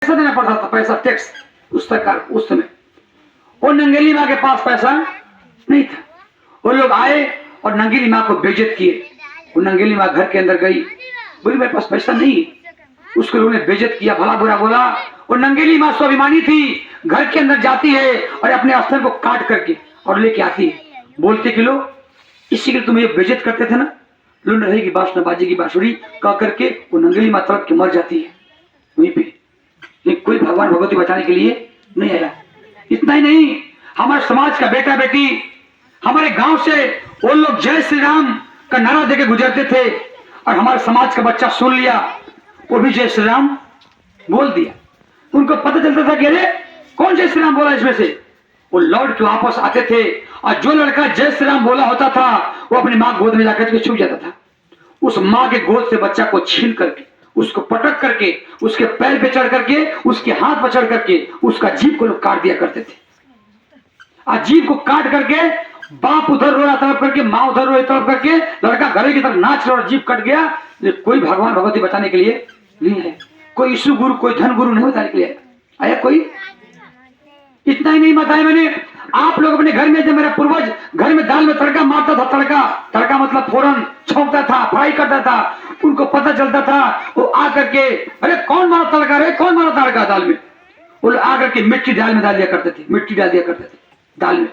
पैसा देना पड़ता था, पैसा टैक्स उस सरकार उस समय। वो नंगेली माँ के पास पैसा नहीं था। वो लोग आए और नंगेली माँ को बेइज्जत किए। वो नंगेली माँ घर के अंदर गई, बोली मेरे पास पैसा नहीं है। उसको लोगों ने बेइज्जत किया, भला बुरा बोला। और नंगेली माँ स्वाभिमानी थी, घर के अंदर जाती है और अपने अस्तर को काट करके और लेके आती है, बोलते कि लो इसी के तुम्हें बेइज्जत करते थे ना, लुंड रहेगी बांसुरी बाजेगी बांसुरी कह करके वो नंगेली माँ तड़प के मर जाती है वहीं पे। लेकिन कोई भगवान भगवती बचाने के लिए नहीं आया। इतना ही नहीं, हमारे समाज का बेटा बेटी हमारे गांव से वो लोग जय श्री राम का नारा देके गुजरते थे और हमारे समाज का बच्चा सुन लिया, वो भी जय श्री राम बोल दिया। उनको पता चलता था कि अरे कौन जय श्री राम बोला इसमें से। वो लौट के वापस आते थे और जो लड़का जय श्री राम बोला होता था वो अपनी माँ गोद में जाकर के छुप जाता था। उस माँ के गोद से बच्चा को छीन करके, उसको पटक करके, उसके पैर पे चढ़ करके, उसके हाथ पर चढ़ करके उसका जीभ को लोग काट दिया करते थे। और जीभ को काट करके बाप उधर रो रहा तड़प करके, माँ उधर रो तड़प करके, लड़का घरे की तरफ नाच रहा और जीभ कट गया। कोई भगवान भगवती बचाने के लिए नहीं है, कोई यीशु गुरु, कोई धन गुरु नहीं बताने के लिए आया कोई। इतना ही नहीं बताया मैंने, आप लोग अपने घर में जब मेरा पूर्वज घर में दाल में तड़का मारता था, तड़का मतलब फोरन छोंकता था, फ्राई करता था, उनको पता चलता था, वो आकर के अरे कौन मारा तड़का, रे कौन मारा तड़का दाल में, वो लोग आकर के मिट्टी दाल में डाल दिया करते थे, मिट्टी डाल दिया करते थे दाल में।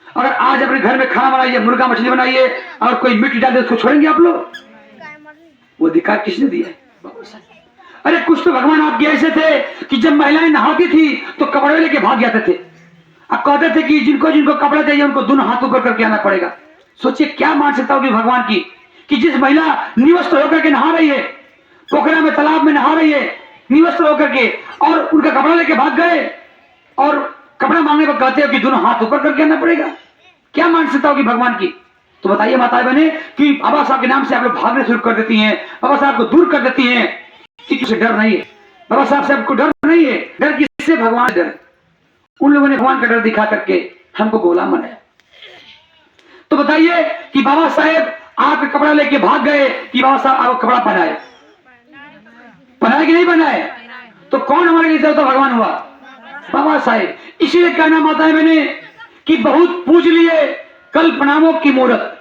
अगर आज अपने घर में खाना बनाइए, मुर्गा मछली बनाइए और कोई मिट्टी डाल दे उसको छोड़ेंगे आप लोग? वो अधिकार किसने दिया है? अरे कुछ तो भगवान आपके ऐसे थे कि जब महिलाएं नहाती थी तो कपड़े लेके भाग जाते थे। अब कहते थे कि जिनको जिनको कपड़ा चाहिए उनको दोनों हाथ ऊपर करके आना पड़ेगा। सोचिए क्या मानसिकता होगी भगवान की कि जिस महिला निवस्त्र होकर के नहा रही है, पोखरा में तालाब में नहा रही है निवस्त्र होकर के, और उनका कपड़ा लेके भाग गए और कपड़ा मांगने पर कहते हो कि दोनों हाथ ऊपर करके आना पड़ेगा। क्या मानसिकता होगी भगवान की? तो बताइए माताएं बहने कि बाबा साहब के नाम से आप लोग भागने शुरू कर देती हैं, बाबा साहब को दूर कर देती हैं कि किसी डर नहीं है। बाबा साहब से आपको डर नहीं है, डर किससे? भगवान से डर। उन लोगों ने भगवान का डर दिखा करके हमको गुलाम बनाया। तो बताइए कि बाबा साहेब आप कपड़ा लेके भाग गए कि बाबा साहब आपको कपड़ा पहनाए? पहनाए कि नहीं पहनाए? तो कौन हमारे लिए देवता भगवान हुआ? बाबा साहेब। इसीलिए कहना माताएं मैंने कि बहुत पूज लिए कल्पनाओं की मूर्त,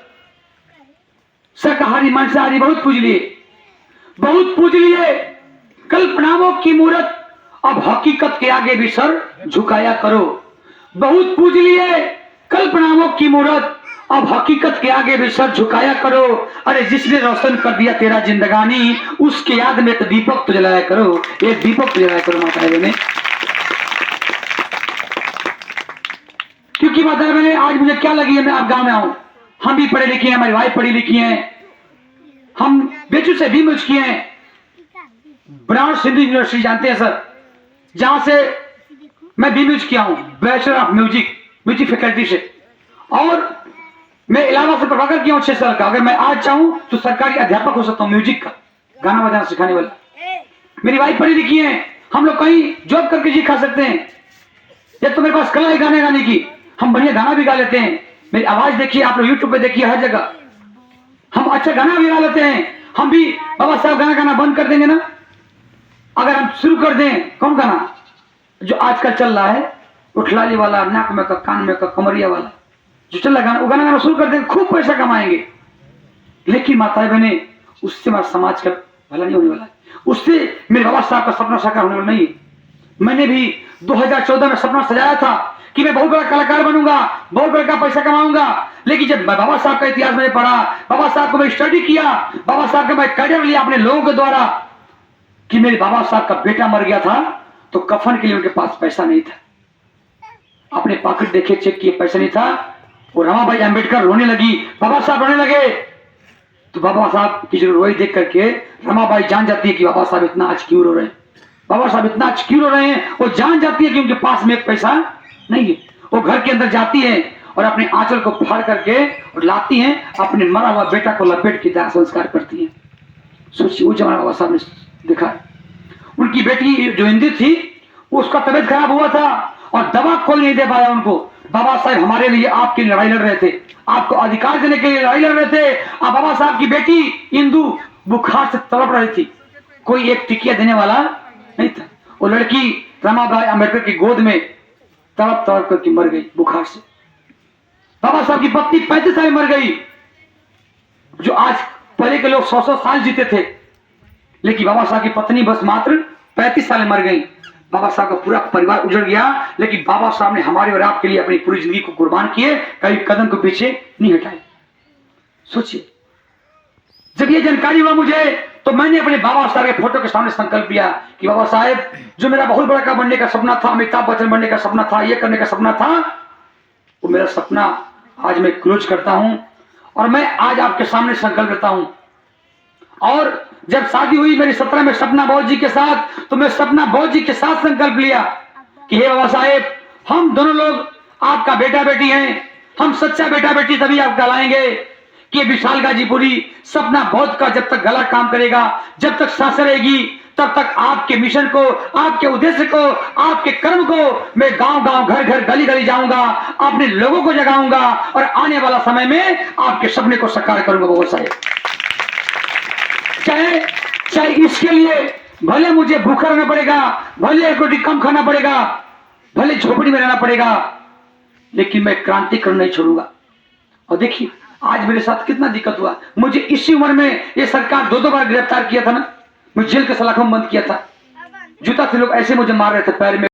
शाकाहारी मांसाहारी बहुत पूज लिए, बहुत पूज लिए कल्पनाओं की मूर्त, अब हकीकत के आगे भी सर झुकाया करो। बहुत पूज लिए कल्पनाओं की मूर्त, अब हकीकत के आगे भी सर झुकाया करो। अरे जिसने रोशन कर दिया तेरा जिंदगानी, उसके याद में एक दीपक तो जलाया करो, एक दीपक तो जलाया करो माताएं बहने। क्योंकि माताएं बहने आज मुझे क्या लगी है, मैं आप गांव में आऊं, हम भी पढ़े लिखे हैं, हमारी वाइफ पढ़ी लिखी है, हम बेचू से भी मुझ किए हैं, बनारस हिंदू यूनिवर्सिटी जानते हैं सर, जहां से मैं बी म्यूजिक किया हूं, बैचलर ऑफ म्यूजिक फैकल्टी से, और मैं इलाहाबाद से प्रभाकर किया हूं 6 साल का। अगर मैं आज चाहूं तो सरकारी अध्यापक हो सकता हूं म्यूजिक का, गाना बजाना सिखाने वाला। मेरी वाइफ पढ़ी लिखी है, हम लोग कहीं जॉब करके जी खा सकते हैं। जब तो मेरे पास कला है गाने गाने की, हम बढ़िया गाना भी गा लेते हैं। मेरी आवाज देखिए, आप लोग यूट्यूब पे देखिए, हर जगह हम अच्छा गाना भी गा लेते हैं। हम भी बाबा साहब गाना गाना बंद कर देंगे ना, अगर हम शुरू कर दें कौन गाना जो आजकल चल रहा है, उठलाली वाला, नाक में का, कान में का, कमरिया वाला जो चल रहा गाना, वो गाना गाना शुरू कर देंगे, खूब पैसा कमाएंगे। लेकिन माताएं बहने उससे हमारे समाज का भला नहीं होने वाला है, उससे मेरे बाबा साहब का सपना साकार होने वाला नहीं है। मैंने भी 2014 में सपना सजाया था कि मैं बहुत बड़ा कलाकार बनूंगा, बहुत बड़ा पैसा कमाऊंगा। लेकिन जब बाबा साहब का इतिहास मैंने पढ़ा, बाबा साहब को मैं स्टडी किया, बाबा साहब का मैं करियर लिया अपने लोगों के द्वारा, कि मेरे बाबा साहब का बेटा मर गया था तो कफन के लिए उनके पास पैसा नहीं था। अपने पॉकेट देखे, चेक किए, पैसा नहीं था। और रमाबाई अंबेडकर रोने लगी, बाबा साहब रोने लगे, तो बाबा साहब की जो रोई देख करके रमाबाई जान जाती है कि बाबा साहब इतना आज क्यों रो रहे हैं, बाबा साहब इतना आज क्यों रो रहे हैं। वो जान जाती है कि उनके पास में एक पैसा नहीं है। वो घर के अंदर जाती है और अपने आंचल को फाड़ करके और लाती हैं, अपने मरा हुआ बेटा को लपेट के दाह संस्कार करती हैं। सोचिए वो जमाना बाबा साहब ने देखा। उनकी बेटी जो हिंदी थी उसका तबीयत खराब हुआ था और दवा कोई नहीं दे पाया उनको। बाबा साहब हमारे लिए आपकी लड़ाई लड़ रहे थे, आपको अधिकार देने के लिए लड़ाई लड़ रहे थे। अब बाबा साहब की बेटी इंदू बुखार से तड़प रही थी, कोई एक टिकिया देने वाला नहीं था। वो लड़की रमाबाई अम्बेडकर की गोद में तड़प तड़प करके मर गई बुखार से। बाबा साहब की पत्नी 35 साल मर गई। जो आज पहले के लोग 100-100 साल जीते थे, लेकिन बाबा साहब की पत्नी बस मात्र 35 साल में मर गई। बाबा साहब का पूरा परिवार उजड़ गया, लेकिन बाबा साहब ने हमारे और आपके लिए अपनी पूरी जिंदगी को कुर्बान किए, कभी कदम को पीछे नहीं हटाए। सोचिए, जब ये जानकारी हुआ मुझे, तो मैंने अपने बाबा साहब के फोटो के सामने संकल्प लिया कि बाबा साहब, जो मेरा बहुत बड़ा का बनने का सपना था, अमिताभ बच्चन बनने का सपना था, ये करने का सपना था, वो मेरा सपना आज मैं क्लोज करता हूं और मैं आज आपके सामने संकल्प लेता हूं। और जब शादी हुई मेरी 17 में सपना बहुत जी के साथ, तो मैं सपना बहुत जी के साथ संकल्प लिया कि हे बाबा साहेब, हम दोनों लोग आपका बेटा बेटी हैं, हम सच्चा बेटा बेटी तभी आप कहलाएंगे कि विशाल गाजीपुरी सपना बहुत का जब तक गला काम करेगा, जब तक सांसें रहेगी, तब तक आपके मिशन को, आपके उद्देश्य को, आपके कर्म को मैं गांव गांव, घर घर, गली गली जाऊंगा, अपने लोगों को जगाऊंगा और आने वाला समय में आपके सपने को साकार करूंगा बाबा साहेब। चाहे इसके लिए भले मुझे भूखा रहना पड़ेगा, भले एक रोटी कम खाना पड़ेगा, भले झोपड़ी में रहना पड़ेगा, लेकिन मैं क्रांति करना नहीं छोड़ूंगा। और देखिए आज मेरे साथ कितना दिक्कत हुआ। मुझे इसी उम्र में ये सरकार 2-2 बार गिरफ्तार किया था ना, मुझे जेल के सलाखों में बंद किया था, जूता से लोग ऐसे मुझे मार रहे थे पैर में।